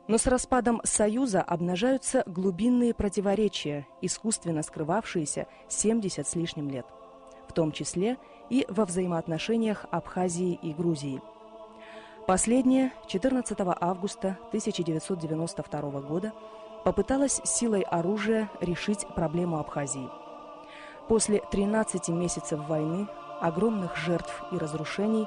Но с распадом Союза обнажаются глубинные противоречия, искусственно скрывавшиеся 70 с лишним лет, в том числе и во взаимоотношениях Абхазии и Грузии. Последняя 14 августа 1992 года попыталась силой оружия решить проблему Абхазии. После 13 месяцев войны, огромных жертв и разрушений,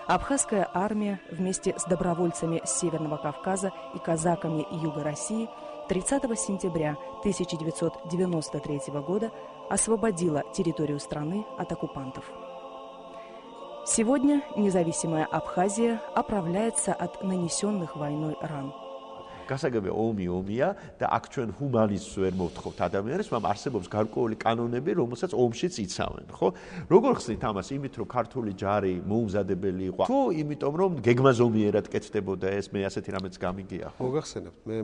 абхазская армия вместе с добровольцами с Северного Кавказа и казаками Юга России 30 сентября 1993 года освободила территорию страны от оккупантов. Сегодня независимая Абхазия оправляется от нанесенных войной ран. გასაგებია ომია და აქ ჩვენ ჰუმანიზმს ვერ მოვთხოვთ ადამიანებს, მაგრამ არსებობს გარკვეული კანონები, რომელსაც ომშიც იცავენ, ხო? როგორ ხსნით ამას? იმით, რომ ქართული ჯარი მოუმზადებელი იყო. თუ იმიტომ, რომ გეგმაზომიერად კეთდებოდა ეს, მე ასეთი რამეც გამიგია, ხო? მოგახსენებთ, მე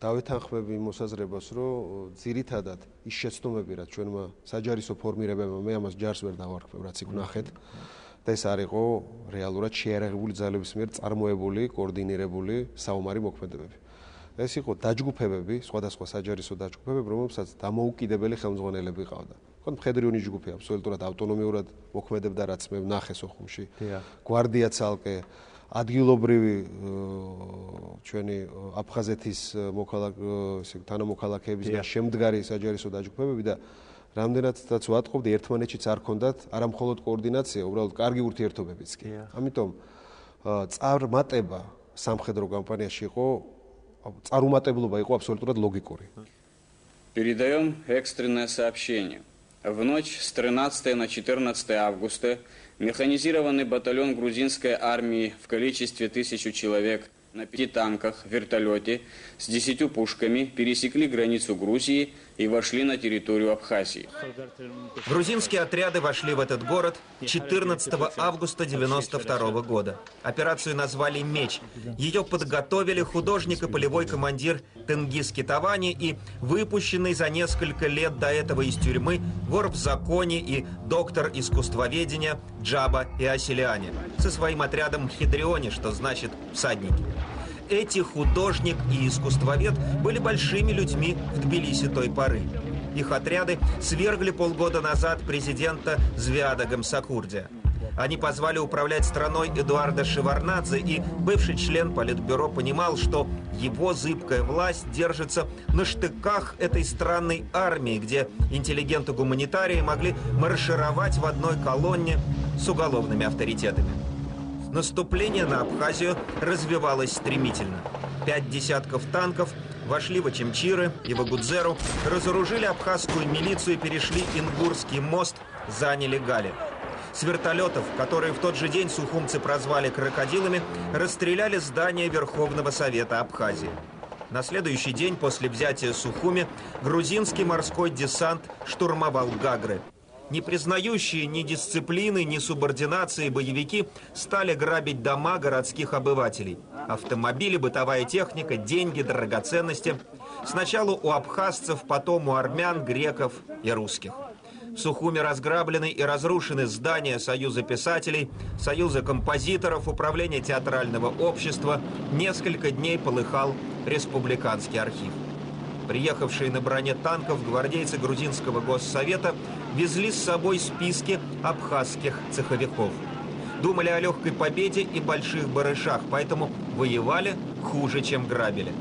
დავეთანხმები იმ მოსაზრებას, რომ ძირითადად ის შეცდომები, რაც ჩვენმა საჯარისო ფორმირებებმა, მე ამას ჯარს ვერ დავარქმევ, რაც იქ ვნახეთ. და ეს არ იყო რეალურად შეიარაღებული ძალების მიერ წარმოებული, კოორდინირებული საომარი მოქმედებები. ეს იყო დაჯგუფებები, სხვადასხვა საჯარისო დაჯგუფებები, რომელსაც დამოუკიდებელი ხელმძღვანელები ყავდა. თქვენ მხედრიული ჯგუფი აბსოლუტურად ავტონომიურად მოქმედებდა, რაც მე ვნახე სოხუმში. გვარდია ცალკე, ადგილობრივი ჩვენი აფხაზეთის თანამოქალაქეების და შემდგარი საჯარისო დაჯგუფებები და რამდენადაც ვატყობდი, ერთმანეთშიც არ ქონდათ არა მხოლოდ კოორდინაცია, უბრალოდ კარგი ურთიერთობებიც კი. ამიტომ წარმატება სამხედრო кампанияში იყო, წარუმატებლობა იყო абсолютურად логикური. Передаем экстренное сообщение. В ночь с 13 на 14 августа механизированный батальон грузинской армии в количестве 1000 человек на 5 танках, вертолете с 10 пушками пересекли границу Грузии и вошли на территорию Абхазии. Грузинские отряды вошли в этот город 14 августа 1992 года. Операцию назвали «Меч». Ее подготовили художник и полевой командир Тенгиз Китавани и выпущенный за несколько лет до этого из тюрьмы вор в законе и доктор искусствоведения Джаба Иосилиани со своим отрядом Хидриони, что значит «всадники». Эти художник и искусствовед были большими людьми в Тбилиси той поры. Их отряды свергли полгода назад президента Звиада Гамсакурдия. Они позвали управлять страной Эдуарда Шеварднадзе, и бывший член Политбюро понимал, что его зыбкая власть держится на штыках этой странной армии, где интеллигенты-гуманитарии могли маршировать в одной колонне с уголовными авторитетами. Наступление на Абхазию развивалось стремительно. 5 десятков танков вошли в Очимчиры и в Агудзеру, разоружили абхазскую милицию и перешли Ингурский мост, заняли Гали. С вертолетов, которые в тот же день сухумцы прозвали крокодилами, расстреляли здание Верховного Совета Абхазии. На следующий день после взятия Сухуми грузинский морской десант штурмовал Гагры. Не признающие ни дисциплины, ни субординации боевики стали грабить дома городских обывателей. Автомобили, бытовая техника, деньги, драгоценности. Сначала у абхазцев, потом у армян, греков и русских. В Сухуми разграблены и разрушены здания Союза писателей, Союза композиторов, Управления театрального общества. Несколько дней полыхал республиканский архив. Приехавшие на броне танков гвардейцы грузинского госсовета везли с собой списки абхазских цеховиков. Думали о легкой победе и больших барышах, поэтому воевали хуже, чем грабили.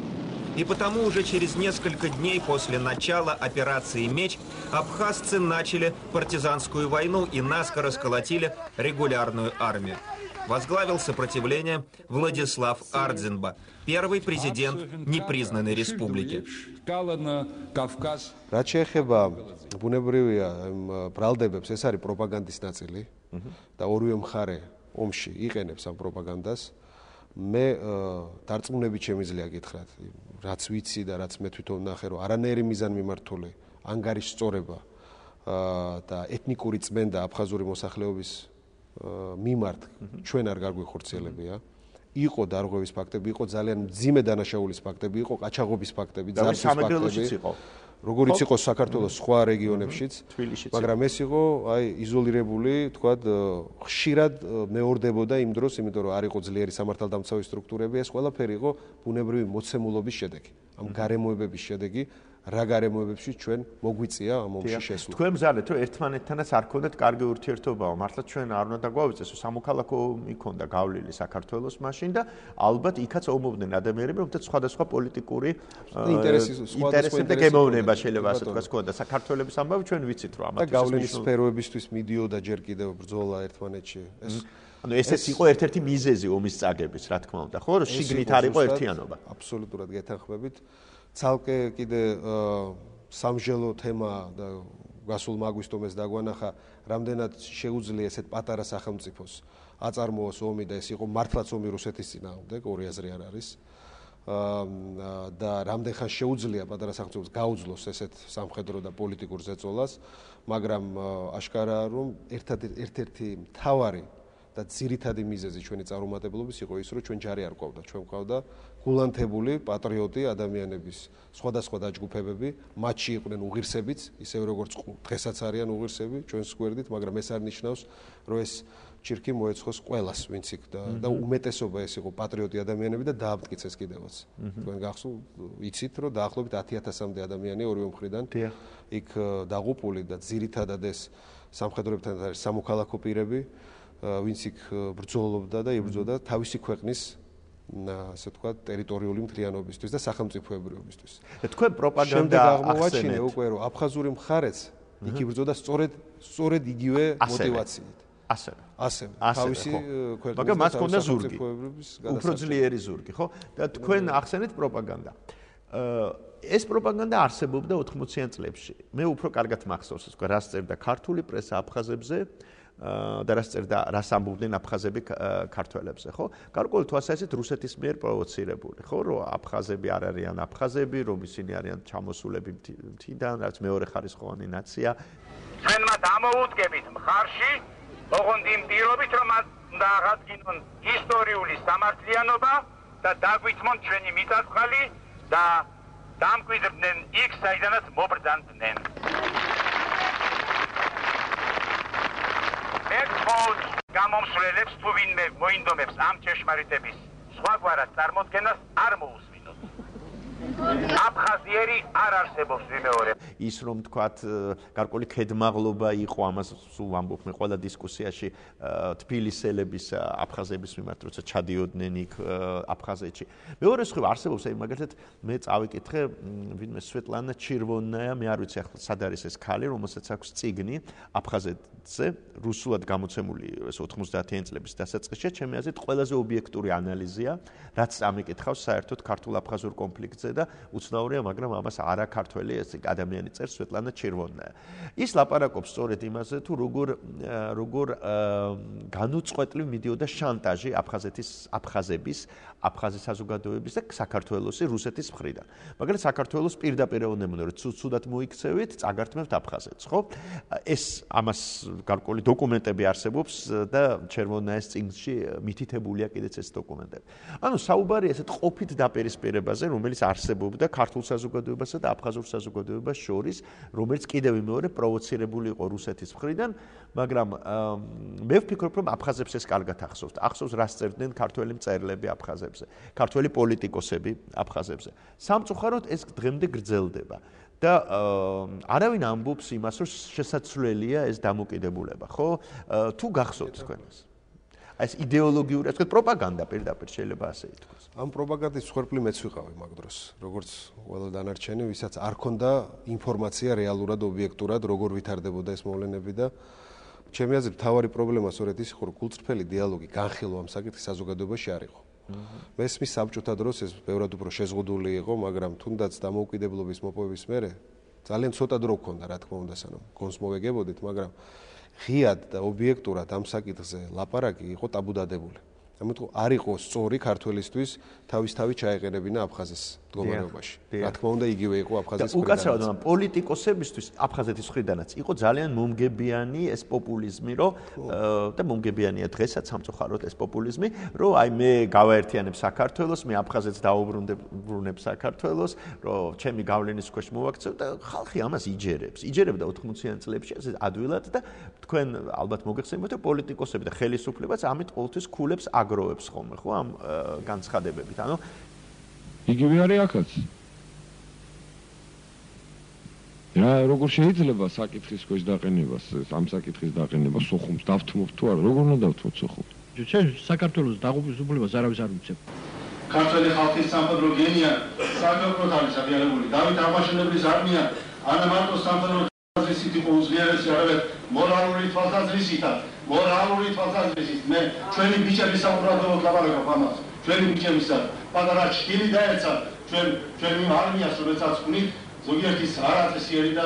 И потому уже через несколько дней после начала операции «Меч» абхазцы начали партизанскую войну и наскоро сколотили регулярную армию. Возглавил сопротивление Владислав Ардзинба, первый президент непризнанной республики. რაც შეეხება ბუნებრივია ბრალდებებს, ეს არის პროპაგანდის ნაწილი და ორივე მხარე ომში იყენებს ამ პროპაგანდას. მე დარწმუნებით შემიძლია გითხრათ, რაც ვიცი და რაც მე თვითონ ნახე, რომ არანაირი მიზანმიმართული ანგარიშსწორება და ეთნიკური წმენდა აფხაზური მოსახლეობის მიმართ ჩვენ არ გარგვიხორციელებია. იყო დარღვევის ფაქტები, იყო ძალიან მძიმე დანაშაულის ფაქტები, იყო ყაჩაღობის ფაქტები, ძარცვის ფაქტები. როგორიც იყო საქართველოს სხვა რეგიონებშიც, მაგრამ ეს იყო აი იზოლირებული, თქვათ, ხშირად მეორდებოდა იმ დროს, იმიტომ რომ არ იყო ძლიერი სამართალდამცავი სტრუქტურები, ეს ყველაფერი იყო ბუნებრივი მოცემულობის შედეგი. ამ გარემოებების შედეგი, რა გარემოებებში ჩვენ მოგვიწია ამ ომში შესვლა. თქვენ მზადეთ, რომ ერთმანეთთანაც არ ქონდეთ კარგი ურთიერთობაა, მართლა ჩვენ არ უნდა დაგვავიწყდეს, რომ სამოქალაქო იქონდა გავლილი საქართველოს მაშინ და ალბათ იქაც ომობდნენ ადამიანები, რომელთაც სხვადასხვა პოლიტიკური ინტერესები და გემოვნება შეიძლება ასე თქვას ქონდა. საქართველოს ამბავი ჩვენ ვიცით, რომ ამათ გავლენის სფეროებისთვის მიდიოდა ჯერ კიდევ ბრძოლა ერთმანეთში. ანუ ესეც იყო ერთ-ერთი მიზეზი ომის წაგების, რა თქმა უნდა, ხო, რომ შიგნით არ იყო ერთიანობა. აბსოლუტურად გეთანხმებით. ცალკე კიდე სამჟელო თემა და გასულ მაგვისტომეს დაგვანახა, რამდენად შეუძლია ესეთ პატარა სახელმწიფოს აწარმოოს ომი და ეს იყო მართლაც ომი რუსეთის წინააღმდეგ, ორი აზრი არ არის. და რამდენხან შეუძლია პატარა სახელმწიფოს გაუძლოს ესეთ სამხედრო და პოლიტიკურ ზეწოლას, მაგრამ აშკარაა, რომ ერთ-ერთი მთავარი და ძირითადი მიზეზი ჩვენი წარუმატებლობის იყო ის, რომ ჩვენ ჯარი არ გვყავდა, ჩვენ გვყავდა გულანთებული პატრიოტი ადამიანების სხვადასხვა დაჯგუფებები, მათში იყვნენ უღირსებიც, ისევე როგორც დღესაც არიან უღირსები ჩვენს გვერდით, მაგრამ ეს არ ნიშნავს, რომ ეს ჩირკი მოეცხოს ყველას, ვინც იქ და უმეტესობა ეს იყო პატრიოტი ადამიანები და დაამტკიცეს კიდევაც. თქვენ გახსოვთ, იცით, რომ დაახლოებით 10,000-მდე ადამიანი ორივე მხრიდან იქ დაღუპული და ძირითადად ეს სამხედროებთან არის სამოქალაქო პირები, ვინც იქ ბრძოლობდა და იბრძოდა თავისი ქვეყნის ასე ვთქვათ ტერიტორიული მთლიანობისთვის და სახელმწიფოებრიობისთვის. თქვენ პროპაგანდა აღმოაჩინე უკვე რომ აფხაზური მხარეც იქ იბრძოდა სწორედ იგივე მოტივაციით. ასევე თავისი ქვეყნის მაგრამ მას ჰქონდა ზურგი. უფრო ძლიერი ზურგი, ხო? და თქვენ ახსენეთ პროპაგანდა. ეს პროპაგანდა არსებობდა 80-იან წლებში. მე უფრო კარგად მახსოვს, ეს რას წერდა ქართული პრესა აფხაზებზე და რას ამბობდნენ აფხაზები ქართველებზე, ხო? გარკვეული თვალსაზრისით რუსეთის მიერ პროვოცირებული, ხო, რომ აფხაზები არ არიან აფხაზები, რომ ისინი არიან ჩამოსულები მთიდან, რაც მეორე ხარისხოვანი ნაცია. ჩვენმა დამოუდგებით მხარში, ოღონდ იმ პირობით, რომ უნდა აღადგინონ ისტორიული სამართლიანობა და დაგვიწმონ ჩვენი მიწა-წყალი და დამკვიდრდნენ იქ, საიდანაც მობრძანდნენ. გამომსვლელებს თუ ვინმე მოინდომებს ამ ჭეშმარიტების სხვაგვარად წარმოდგენას არ მოусვინოთ. აფხაზიერი არ არსებობს ვიმეორებ. ის რომ თქვათ გარკვეული ქედმაღლობა იყო, ამას სულ ვამბობ მე ყველა დისკუსიაში თბილისელების აფხაზების მიმართ, როცა ჩადიოდნენ იქ აფხაზეთში. მეორე მხრივ არსებობს აი მაგალითად მე წავიკითხე ვინმე სვეტლანა ჩირვონაია, მე არ ვიცი ახლა სად არის ეს ქალი, რომელსაც აქვს წიგნი აფხაზეთზე, რუსულად გამოცემული ეს 90-იან წლების დასაწყისში, ჩემი აზრით ყველაზე ობიექტური ანალიზია, რაც ამიკითხავს საერთოდ ქართულ-აფხაზურ კონფლიქტზე და უცნაურია, მაგრამ ამას არა ქართველი ეს ადამიანი წერს სვეტლანა ჩირვონაია. ის ლაპარაკობს სწორედ იმაზე, თუ როგორ განუწყვეტლივ მიდიოდა შანტაჟი აფხაზების, აფხაზის საზოგადოების და საქართველოსი რუსეთის მხრიდან. მაგრამ საქართველოს პირდაპირ ეუბნება, რომ ცუდად მოიქცევით, წაგართმევთ აფხაზეთს, ხო? ეს ამას გარკვეული დოკუმენტები არსებობს და ჩერვონაის წიგნში მითითებულია კიდეც ეს დოკუმენტები. ანუ საუბარია ესეთ ყოფით დაპირისპირებაზე, რომელიც არსებობდა ქართულ საზოგადოებასა და აფხაზურ საზოგადოებას შორის, რომელიც კიდევ მეორე პროვოცირებული იყო რუსეთის მხრიდან, მაგრამ მე ვფიქრობ, რომ აფხაზებს ეს კარგად ახსოვს. ახსოვს, რას წერდნენ ქართველი მწერლები აფხაზებზე, ქართველი პოლიტიკოსები აფხაზებზე. სამწუხაროდ ეს დღემდე გრძელდება. და არავინ ამბობს იმას, რომ შესაძლებელია ეს დამოკიდებულება, ხო? თუ გახსოვთ თქვენს. ეს იდეოლოგიური, ასე ვთქვათ, პროპაგანდა პირდაპირ შეიძლება ასე ითქვას. ამ პროპაგანდის მსხვერპლი მეც ვიყავი მაგ დროს, როგორც ყველა დანარჩენი, ვისაც არ ქონდა ინფორმაცია რეალურად, ობიექტურად, როგორ ვითარდებოდა ეს მოვლენები და ჩემი აზრით, მთავარი პრობლემა სწორედ ის იყო, რომ გულწრფელი დიალოგი, განხილვა ამ საკითხის საზოგადოებაში არ იყო. მესმის საბჭოთა დროს ეს ბევრად უფრო შეზღუდული იყო, მაგრამ თუნდაც დამოუკიდებლობის მოპოვების მერე ძალიან ცოტა დრო ჰქონდა, რა თქმა უნდა, სანამ გონს მოვეგებოდით, მაგრამ ღიად და ობიექტურად ამ საკითხზე ლაპარაკი იყო ტაბუდადებული. ამიტომ არ იყო სწორი ქართველისთვის თავისთავად ჩაეყენებინა აფხაზეთის მდგომარეობაში. რა თქმა უნდა, იგივე იყო აფხაზეთის მხრიდან. უკაცრავად პოლიტიკოსებისთვის აფხაზეთის მხრიდანაც იყო ძალიან მომგებიანი ეს პოპულიზმი, რომ და მომგებიანია დღესაც სამწუხაროდ ეს პოპულიზმი, რომ აი მე გავაერთიანებ საქართველოს, მე აფხაზეთს დაუბრუნებ საქართველოს, რომ ჩემი გავლენის ქვეშ მოვაქცევ და ხალხი ამას იჯერებს. იჯერებდა 80-იან წლებში ეს ადვილად და თქვენ ალბათ მოგეხსენებათ, რომ პოლიტიკოსები და ხელისუფლებაც ამით ყოველთვის ქულებს აგროვებს ხოლმე, ხო, ამ განცხადებებით. ანუ იგივე არის აქაც. რა როგორ შეიძლება საკითხის ქვეშ დაყენებას, ამ საკითხის დაყენებას სოხუმს დავთმობთ თუ არა, როგორ უნდა დავთმოთ სოხუმს? საქართველოს დაღუპულებას არავის არ უწევ. ქართველი ხალხის სამხედრო გენია საქართველოს არის აღიარებული. დავით აღმაშენებლის არმია არა მარტო სამხედრო თვალსაზრისით იყო უძლიერესი, არამედ მორალური თვალსაზრისით. მე ჩვენი ბიჭების საყურადღებოდ ლაპარაკობ ამას. ჩვენი ბიჭებისა პატარა ჭილი დაეცა ჩვენი არმიას, როდესაც ვნით ზოგიერთის არაწესიერი და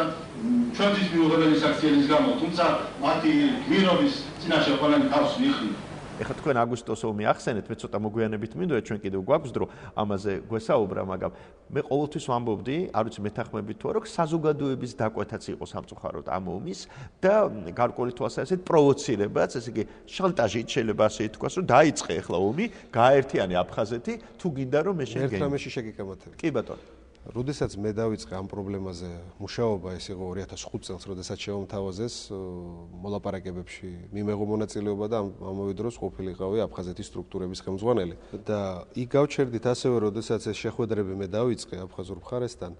ჩვენთვის მიუღებელი საქციელის გამო, თუმცა მათი გმირობის წინაშე ყველანი თავს მიხვდა. ეხლა თქვენ აგვისტოს ომი ახსენეთ, მე ცოტა მოგვიანებით მინდოდა ჩვენ კიდევ გვაქვს დრო ამაზე გვესაუბრა, მაგრამ მე ყოველთვის ვამბობდი, არ ვიცი მეთანხმებით თუ არა, რომ საზოგადოების დაკვეთაც იყო სამწუხაროდ ამ ომის და გარკვეული თვალსაზრისით პროვოცირებაც, ესე იგი შანტაჟით შეიძლება ასე ითქვას, რომ დაიწყე ეხლა ომი, გააერთიანე აფხაზეთი, თუ გინდა რომ მე შეგენ. ერთ რამეში შეგიკამათებ. კი ბატონო. როდესაც მე დავიწყე ამ პრობლემაზე მუშაობა, ეს იყო 2005 წელს, როდესაც შემომთავაზეს მოლაპარაკებებში მიმეღო მონაწილეობა და ამავე დროს ყოფილიყავი აფხაზეთის სტრუქტურების ხელმძღვანელი. და იქ გავჩერდით ასევე, როდესაც ეს შეხვედრები მე დავიწყე აფხაზურ მხარესთან,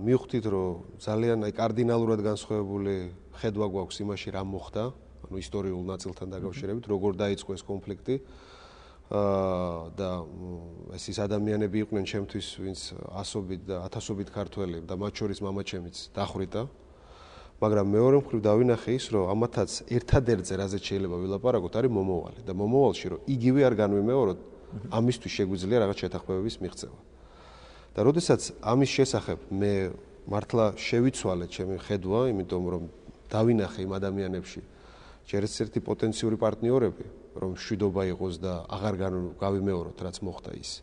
მივხვდით, რომ ძალიან კარდინალურად განსხვავებული ხედვა გვაქვს იმაში, რა მოხდა, ანუ ისტორიულ ნაწილთან დაკავშირებით, როგორ დაიწყო ეს კონფლიქტი. და ეს ადამიანები იყვნენ ჩემთვის, ვინც ასობით და ათასობით ქართველი და მათ შორის მამაჩემიც დახვრიტა. მაგრამ მეორე მხრივ დავინახე ის, რომ ამათაც ერთადერთზე რაზეც შეიძლება ვილაპარაკოთ, არის მომავალი და მომავალში რომ იგივე არ განვიმეოროთ, ამისთვის შეგვიძლია რაღაც შეთანხმებების მიღწევა. და როდესაც ამის შესახებ მე მართლა შევიცვალე ჩემი ხედვა, იმიტომ რომ დავინახე იმ ადამიანებში ჯერცერთი პოტენციური პარტნიორები, რომ მშვიდობა იყოს და აღარ გავიმეოროთ, რაც მოხდა ის.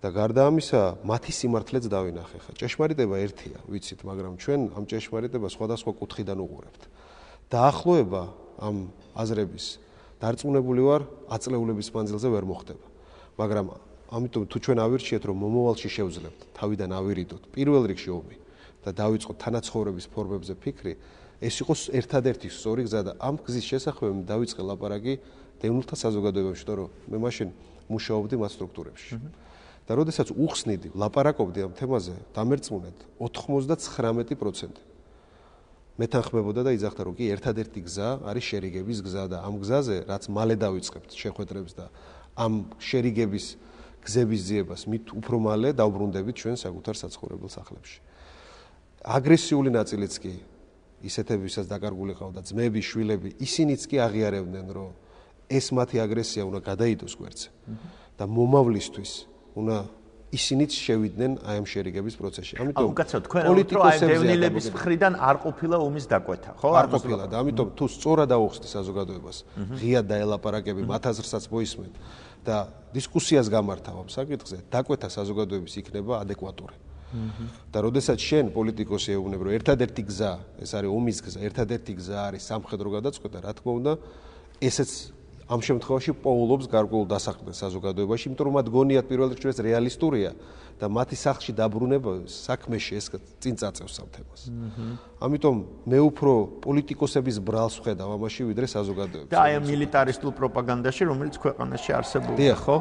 და გარდა ამისა, მათი სიმართლეც დავინახე. ხა ჭეშმარიტება ერთია, ვიცით, მაგრამ ჩვენ ამ ჭეშმარიტებას სხვადასხვა კუთხიდან უყურებთ. დაახლოება ამ აზრების დარწმუნებული ვარ, აწლეულების მანძილზე ვერ მოხდება. მაგრამ ამიტომ თუ ჩვენ ავირჩიეთ, რომ მომავალში შევძლებთ, თავიდან ავირიდოთ, პირველ რიგში ომი და დავიწყოთ თანაცხოვრების ფორმებზე ფიქრი, ეს იყო ერთადერთი სწორი გზა და ამ გზის შესახებ დავიწყე ლაპარაკი დევნილთა საზოგადოებაში, რომ მე მაშინ მუშაობდი მათ სტრუქტურებში. და როდესაც უხსნიდი, ლაპარაკობდი ამ თემაზე, დამერწმუნეთ 99% მეთანხმებოდა და იძახდა, რომ კი ერთადერთი გზა არის შერიგების გზა და ამ გზაზე, რაც მალე დავიწყებთ შეხვედრებს და ამ შერიგების გზების ძიებას მით უფრო მალე დავბრუნდებით ჩვენ საკუთარ საცხოვრებელ სახლებში. აგრესიული ნაწილიც კი ისეთები, ვისაც დაკარგული ყავდა ძმები, შვილები, ისინიც კი აღიარებდნენ, რომ ეს მათი აგრესია უნდა გადაიდოს გვერდზე და მომავლისთვის უნდა ისინიც შევიდნენ აი ამ შერიგების პროცესში. ამიტომ უკაცრავად თქვენ რომ აი დევნილების მხრიდან არ ყოფილა ომის დაკვეთა, ხო? არ ყოფილა და ამიტომ თუ სწორად აუხსნი საზოგადოებას, ღიად დაელაპარაკები, მათ აზრსაც მოისმენ და დისკუსიას გამართავ ამ საკითხზე, დაკვეთა საზოგადოების იქნება ადეკვატური. და როდესაც შენ პოლიტიკოსი ეუბნებ, რომ ერთადერთი გზა, ეს არის ომის გზა, ერთადერთი გზა არის სამხედრო გადაწყვეტა, რა თქმა უნდა, ესეც ამ შემთხვევაში პოულობს გარკვეულ დასაყრდენს საზოგადოებაში, იმიტომ რომ მათ გონიათ პირველ რიგში ეს რეალისტურია და მათი სახლში დაბრუნება საქმეში ეს წინ წაწევს ამ თემას. ამიტომ მე უფრო პოლიტიკოსების ბრალს ვხედავ ამაში, ვიდრე საზოგადოებას. და აი ამ მილიტარისტულ პროპაგანდაში, რომელიც ქვეყანაში არსებობდა, ხო?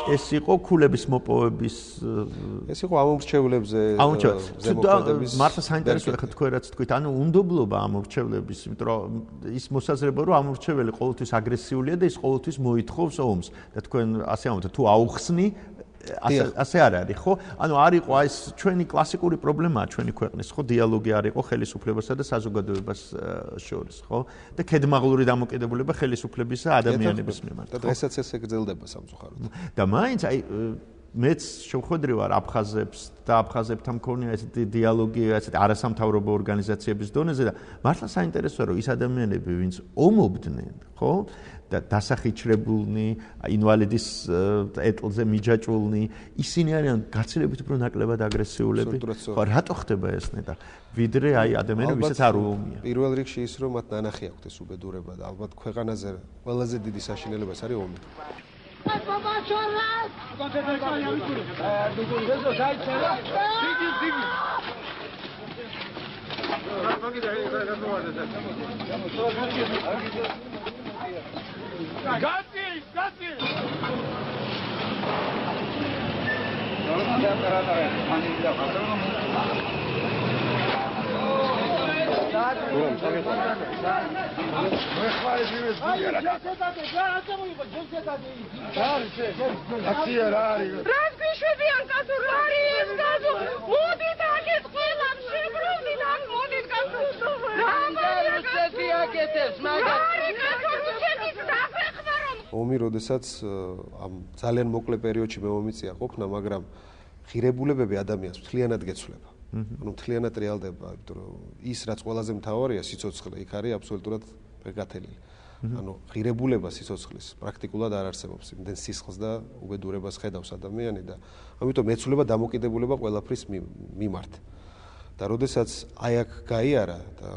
ეს იყო ქულების მოპოვების ეს იყო ამომრჩევლებზე ზემოქმედების მართლა საინტერესოა ხა თქვენ რაც თქვით ანუ უნდობლობა ამომრჩევლების იმიტომ რომ ის მოსაზრება რომ ამომრჩეველი ყოველთვის აგრესიულია და ის ყოველთვის მოითხოვს ომს და თქვენ ასე ამბობთ თუ აუხსნი ასე არ არის ხო? ანუ არ იყო ეს ჩვენი კლასიკური პრობლემაა ჩვენი ქვეყნის ხო დიალოგი არ იყო ხელისუფლებასა და საზოგადოებას შორის ხო? და ქედმაღლური დამოკიდებულება ხელისუფლებისა ადამიანების მიმართ. და დღესაც ესე გრძელდება სამწუხაროდ. და მაინც აი მეც შევხვედრი ვარ აფხაზებს და აფხაზებთან მქონია ესეთი დიალოგი ესეთი არასამთავრობო ორგანიზაციების დონეზე და მართლა საინტერესოა რომ ის ადამიანები ვინც ომობდნენ ხო? და დასახიჩრებულნი, ინვალიდის ეტლზე მიჯაჭვულნი, ისინი არიან გაცილებით უფრო ნაკლებად აგრესიულები. ხო, რატო ხდება ეს ნეტა? ვიდრე აი ადამიანები, ვისაც არ უომია. პირველ რიგში ის რომ მათ ნანახი აქვთ ეს უბედურება და ალბათ ქვეყანაზე ყველაზე დიდი საშინელება ეს არის ომი. ომი როდესაც ამ ძალიან მოკლე პერიოდში მე მომიწია ყოფნა, მაგრამ ღირებულებები ადამიანს მთლიანად გეცვლება. ანუ მთლიანად რეალდება, იმიტომ რომ ის რაც ყველაზე მთავარია სიცოცხლე, იქ არის აბსოლუტურად გათელილი. ანუ ღირებულება სიცოცხლის პრაქტიკულად არ არსებობს. იმდენ სისხლს და უბედურებას ხედავს ადამიანი და ამიტომ ეცვლება დამოკიდებულება ყველაფრის მიმართ. და როდესაც აი აქ გაიარა და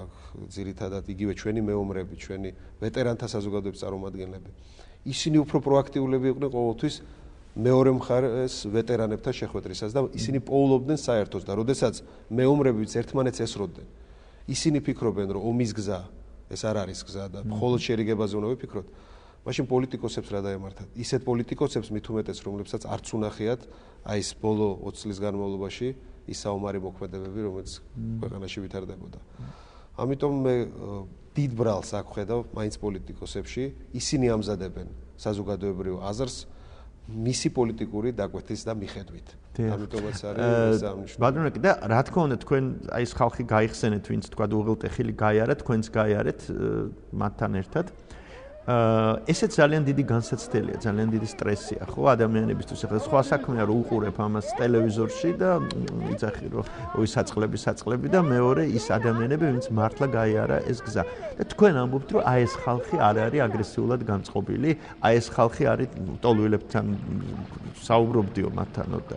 ძირითადად იგივე ჩვენი მეომრები, ჩვენი ვეტერანთა საზოგადოების წარმომადგენლები, ისინი უფრო პროაქტიულები იყვნენ ყოველთვის მეორე მხარეს ვეტერანებთან შეხვედრისას და ისინი პოულობდნენ საერთოს და როდესაც მეომრებიც ერთმანეთს ესროდნენ, ისინი ფიქრობენ, რომ ომის გზა ეს არ არის გზა და მხოლოდ შერიგებაზე უნდა ვიფიქროთ. მაშინ პოლიტიკოსებს რა დაემართათ? ისეთ პოლიტიკოსებს მით უმეტეს, რომლებსაც არც უნახიათ აი ეს ბოლო 20 წლის განმავლობაში ის საომარი მოქმედებები, რომელიც ქვეყანაში ვითარდებოდა. ამიტომ მე დიდ ბრალს აქ ხედავ მაინც პოლიტიკოსებში, ისინი ამზადებენ საზოგადოებრივ აზრს მისი პოლიტიკური დაკვეთის და მიხედვით. ამიტომაც არის აღნიშნული. ბატონო, და რა თქმა უნდა თქვენ აი ეს ხალხი გაიხსენეთ, ვინც თქვა უღელტეხილი გაიარა, თქვენც გაიარეთ მათთან ერთად. ესეც ძალიან დიდი განსაცდელია, ძალიან დიდი სტრესია, ხო, ადამიანებისთვის. ახლა სხვა საქმეა რომ უყურებ ამას ტელევიზორში და იცახი რომ ოი საწყლები და მეორე ის ადამიანები, ვინც მართლა გაიარა ეს გზა. და თქვენ ამბობთ რომ აი ეს ხალხი არ არის აგრესიულად განწყობილი, აი ეს ხალხი არის ტოლვილებთან საუბრობდიო მათთანო და